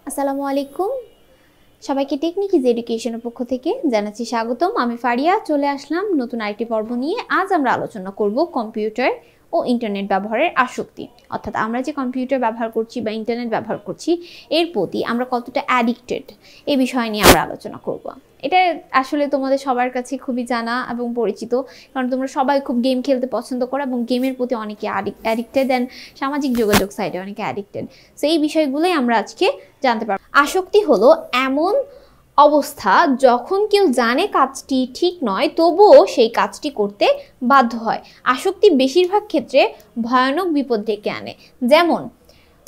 আসসালামু আলাইকুম। সবাইকে টেকনিক ইজ এডুকেশনের পক্ষ থেকে জানাচ্ছি স্বাগতম। আমি ফারিয়া চলে আসলাম নতুন আরেকটি পর্ব নিয়ে। আজ আমরা আলোচনা করব কম্পিউটার ও ইন্টারনেট ব্যবহারের আসক্তি, অর্থাৎ আমরা যে কম্পিউটার ব্যবহার করছি বা ইন্টারনেট ব্যবহার করছি এর প্রতি আমরা কতটা অ্যাডিক্টেড এই বিষয় নিয়ে আমরা আলোচনা করব। এটা আসলে তোমাদের সবার কাছে খুবই জানা এবং পরিচিত, কারণ তোমরা সবাই খুব গেম খেলতে পছন্দ করো এবং গেমের প্রতি অনেকে অ্যাডিক্টেড অ্যান্ড সামাজিক যোগাযোগ সাইটে অনেকে অ্যাডিক্টেড। সো এই বিষয়গুলোই আমরা আজকে জানতে পারবো। আসক্তি হলো এমন অবস্থা যখন কেউ জানে কাজটি ঠিক নয় তবুও সেই কাজটি করতে বাধ্য হয়। আসক্তি বেশিরভাগ ক্ষেত্রে ভয়ানক বিপদ ডেকে আনে। যেমন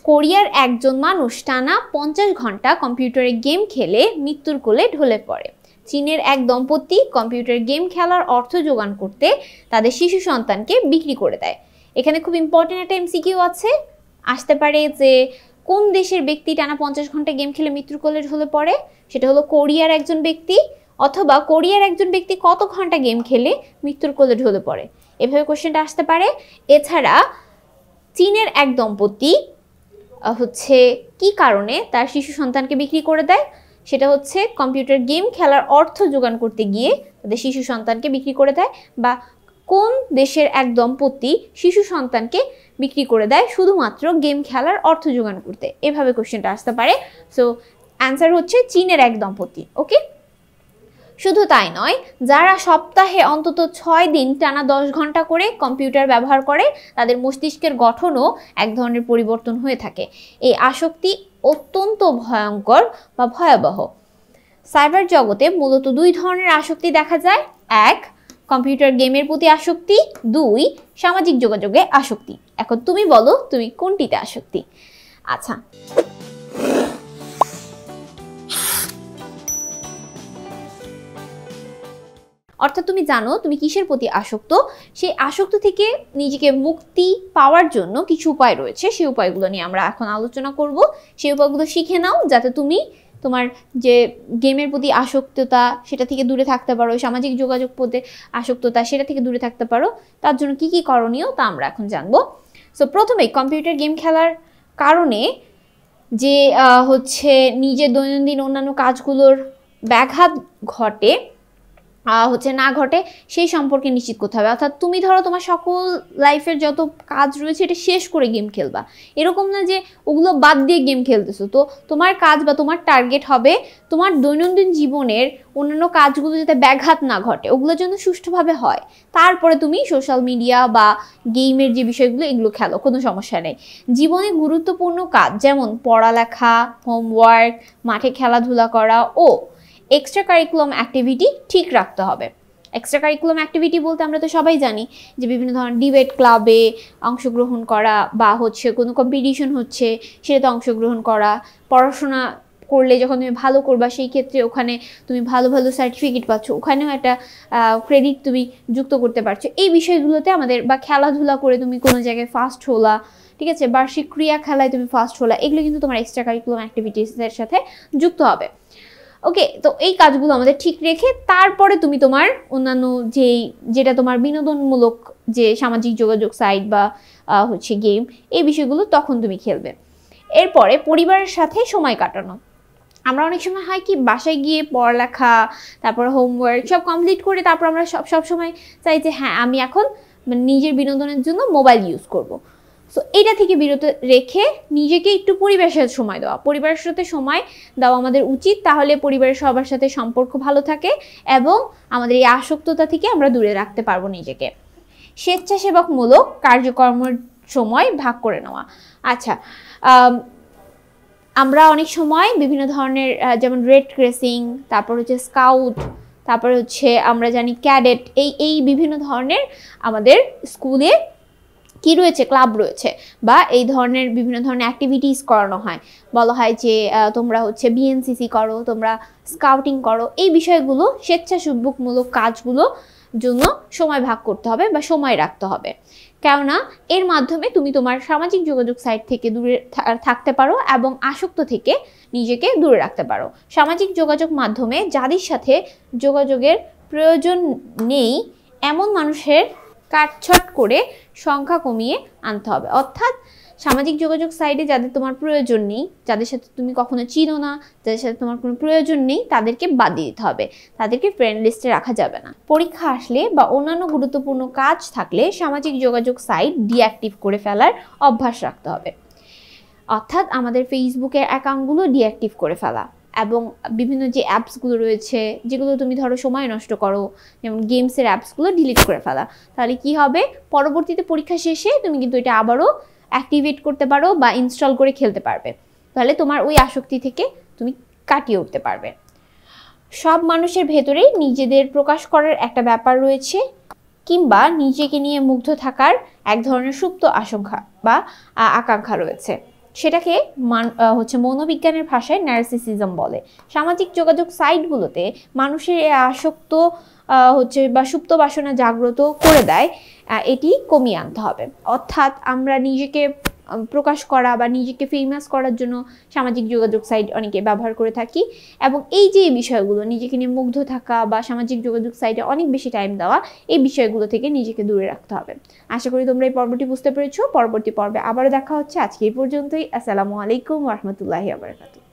কোরিয়ার একজন মানুষ টানা 50 ঘন্টা কম্পিউটারে গেম খেলে মৃত্যুর কোলে ঢলে পড়ে। চীনের এক দম্পতি কম্পিউটার গেম খেলার অর্থ জোগাড় করতে তাদের শিশু সন্তানকে বিক্রি করে দেয়। এখানে খুব ইম্পর্টেন্ট একটা এমসিকিউ আসতে পারে যে কোন দেশের ব্যক্তি টানা 50 ঘন্টা গেম খেলে মৃত্যুর কোলে ঢলে পড়ে। সেটা হলো কোরিয়ার একজন ব্যক্তি, অথবা কোরিয়ার একজন ব্যক্তি কত ঘন্টা গেম খেলে মৃত্যুর কোলে ঢলে পড়ে, এভাবে কোশ্চেনটা আসতে পারে। এছাড়া চীনের এক দম্পতি কি কারণে তার শিশু সন্তানকে বিক্রি করে দেয়, সেটা হচ্ছে কম্পিউটার গেম খেলার অর্থ জোগাড় করতে গিয়ে তাদের শিশু সন্তানকে বিক্রি করে দেয়। বা কোন দেশের এক দম্পতি শিশু সন্তানকে বিক্রি করে দেয় শুধুমাত্র গেম খেলার অর্থ জোগাড় করতে, এভাবে কোশ্চেনটা আসতে পারে। সো অ্যান্সার হচ্ছে চীনের এক দম্পতি। ওকে, শুধু তাই নয়, যারা সপ্তাহে অন্তত 6 দিন টানা 10 ঘন্টা করে কম্পিউটার ব্যবহার করে তাদের মস্তিষ্কের গঠনও এক ধরনের পরিবর্তন হয়ে থাকে। এই আসক্তি অত্যন্ত ভয়ঙ্কর বা ভয়াবহ। সাইবার জগতে মূলত 2 ধরনের আসক্তি দেখা যায়। 1, কম্পিউটার গেমের প্রতি আসক্তি। 2, সামাজিক যোগাযোগে আসক্তি। এখন তুমি বলো তুমি কোনটিতে আসক্তি? আচ্ছা, অর্থাৎ তুমি জানো তুমি কিসের প্রতি আসক্ত। সেই আসক্ত থেকে নিজেকে মুক্তি পাওয়ার জন্য কিছু উপায় রয়েছে, সেই উপায়গুলো নিয়ে আমরা এখন আলোচনা করব। সেই উপায়গুলো শিখে নাও যাতে তুমি তোমার যে গেমের প্রতি আসক্ততা সেটা থেকে দূরে থাকতে পারো, সামাজিক যোগাযোগ প্রতি আসক্ততা সেটা থেকে দূরে থাকতে পারো। তার জন্য কি কি করণীয় তা আমরা এখন জানবো। সো প্রথমেই কম্পিউটার গেম খেলার কারণে যে নিজের দৈনন্দিন অন্যান্য কাজগুলোর ব্যাঘাত না ঘটে সেই সম্পর্কে নিশ্চিত করতে হবে। অর্থাৎ তুমি ধরো তোমার সকল লাইফের যত কাজ রয়েছে এটা শেষ করে গেম খেলবা, এরকম না যে ওগুলো বাদ দিয়ে গেম খেলতেছো। তো তোমার কাজ বা তোমার টার্গেট হবে তোমার দৈনন্দিন জীবনের অন্যান্য কাজগুলো যাতে ব্যাঘাত না ঘটে, ওগুলোর জন্য সুষ্ঠুভাবে হয়, তারপরে তুমি সোশ্যাল মিডিয়া বা গেমের যে বিষয়গুলো এগুলো খেলো, কোনো সমস্যা নেই। জীবনে গুরুত্বপূর্ণ কাজ যেমন পড়ালেখা, হোমওয়ার্ক, মাঠে খেলাধুলা করা ও এক্সট্রা কারিকুলাম অ্যাক্টিভিটি ঠিক রাখতে হবে। এক্সট্রা কারিকুলাম অ্যাক্টিভিটি বলতে আমরা তো সবাই জানি যে বিভিন্ন ধরনের ডিবেট ক্লাবে অংশগ্রহণ করা বা কোনো কম্পিটিশন হচ্ছে সেটাতে অংশগ্রহণ করা, পড়াশোনা করলে যখন তুমি ভালো করবা সেই ক্ষেত্রে ওখানে তুমি ভালো ভালো সার্টিফিকেট পাচ্ছ, ওখানেও একটা ক্রেডিট তুমি যুক্ত করতে পারছো। এই বিষয়গুলোতে আমাদের, বা খেলাধুলা করে তুমি কোনো জায়গায় ফার্স্ট হলা, ঠিক আছে, বার্ষিক ক্রিয়া খেলায় তুমি ফার্স্ট হলা, এগুলো কিন্তু তোমার এক্সট্রা কারিকুলাম অ্যাক্টিভিটিসের সাথে যুক্ত হবে। ওকে, তো এই কাজগুলো আমাদের ঠিক রেখে তারপরে তুমি তোমার অন্যান্য যেটা তোমার বিনোদনমূলক যে সামাজিক যোগাযোগ সাইট বা গেম, এই বিষয়গুলো তখন তুমি খেলবে। এরপরে পরিবারের সাথে সময় কাটানো। আমরা অনেক সময় হয় কি বাসায় গিয়ে পড়ালেখা তারপর হোমওয়ার্ক সব কমপ্লিট করে তারপর আমরা সব সময় চাই যে হ্যাঁ আমি এখন নিজের বিনোদনের জন্য মোবাইল ইউজ করব। সো এটা থেকে বিরত রেখে নিজেকে একটু পরিবারের সাথে সময় দেওয়া, পরিবারের সাথে সময় দেওয়া আমাদের উচিত। তাহলে পরিবারের সবার সাথে সম্পর্ক ভালো থাকে এবং আমাদের এই আসক্ততা থেকে আমরা দূরে রাখতে পারবো নিজেকে। স্বেচ্ছাসেবকমূলক কার্যক্রমের সময় ভাগ করে নেওয়া। আচ্ছা, আমরা অনেক সময় বিভিন্ন ধরনের যেমন রেড ক্রসিং, তারপর স্কাউট, তারপর আমরা জানি ক্যাডেট, এই বিভিন্ন ধরনের আমাদের স্কুলে কি রয়েছে, ক্লাব রয়েছে, বা এই ধরনের বিভিন্ন ধরনের অ্যাক্টিভিটিস করানো হয়। বলা হয় যে তোমরা বিএনসিসি করো, তোমরা স্কাউটিং করো। এই বিষয়গুলো স্বেচ্ছাসেবকমূলক কাজগুলো জন্য সময় ভাগ করতে হবে বা সময় রাখতে হবে, কেননা এর মাধ্যমে তুমি তোমার সামাজিক যোগাযোগ সাইট থেকে দূরে থাকতে পারো এবং আসক্ত থেকে নিজেকে দূরে রাখতে পারো। সামাজিক যোগাযোগ মাধ্যমে যাদের সাথে যোগাযোগের প্রয়োজন নেই এমন মানুষের কাটছট করে সংখ্যা কমিয়ে আনতে হবে। অর্থাৎ সামাজিক যোগাযোগ সাইটে যাদের তোমার প্রয়োজন নেই, যাদের সাথে তুমি কখনো চিনো না, যাদের সাথে তোমার কোনো প্রয়োজন নেই, তাদেরকে বাদ দিয়ে দিতে হবে, তাদেরকে ফ্রেন্ড লিস্টে রাখা যাবে না। পরীক্ষা আসলে বা অন্যান্য গুরুত্বপূর্ণ কাজ থাকলে সামাজিক যোগাযোগ সাইট ডিঅ্যাক্টিভ করে ফেলার অভ্যাস রাখতে হবে। অর্থাৎ আমাদের ফেসবুকের অ্যাকাউন্টগুলো ডিঅ্যাক্টিভ করে ফেলা, এবং বিভিন্ন যে অ্যাপসগুলো রয়েছে যেগুলো তুমি ধরো সময় নষ্ট করো, যেমন গেমসের অ্যাপসগুলো ডিলিট করে ফেলা। তাহলে কি হবে, পরবর্তীতে পরীক্ষা শেষে তুমি কিন্তু এটা আবারও অ্যাক্টিভেট করতে পারো বা ইনস্টল করে খেলতে পারবে। তাহলে তোমার ওই আসক্তি থেকে তুমি কাটিয়ে উঠতে পারবে। সব মানুষের ভেতরেই নিজেদের প্রকাশ করার একটা ব্যাপার রয়েছে, কিংবা নিজেকে নিয়ে মুগ্ধ থাকার এক ধরনের সুপ্ত আশঙ্কা বা আকাঙ্ক্ষা রয়েছে। সেটাকে মনোবিজ্ঞানের ভাষায় ন্যারসিসিজম বলে। সামাজিক যোগাযোগ সাইটগুলোতে মানুষের আসক্ত বা সুপ্ত বাসনা জাগ্রত করে দেয়, এটি কমিয়ে আনতে হবে। অর্থাৎ আমরা নিজেকে প্রকাশ করা বা নিজেকে ফেমাস করার জন্য সামাজিক যোগাযোগ সাইট অনেকে ব্যবহার করে থাকি, এবং এই যে বিষয়গুলো নিজেকে নিয়ে মুগ্ধ থাকা বা সামাজিক যোগাযোগ সাইটে অনেক বেশি টাইম দেওয়া, এই বিষয়গুলো থেকে নিজেকে দূরে রাখতে হবে। আশা করি তোমরা এই পর্বটি বুঝতে পেরেছো। পরবর্তী পর্বে আবারও দেখা হচ্ছে। আজকে এই পর্যন্তই। আসসালামু আলাইকুম ওয়া রাহমাতুল্লাহি ওয়া বারাকাতুহু।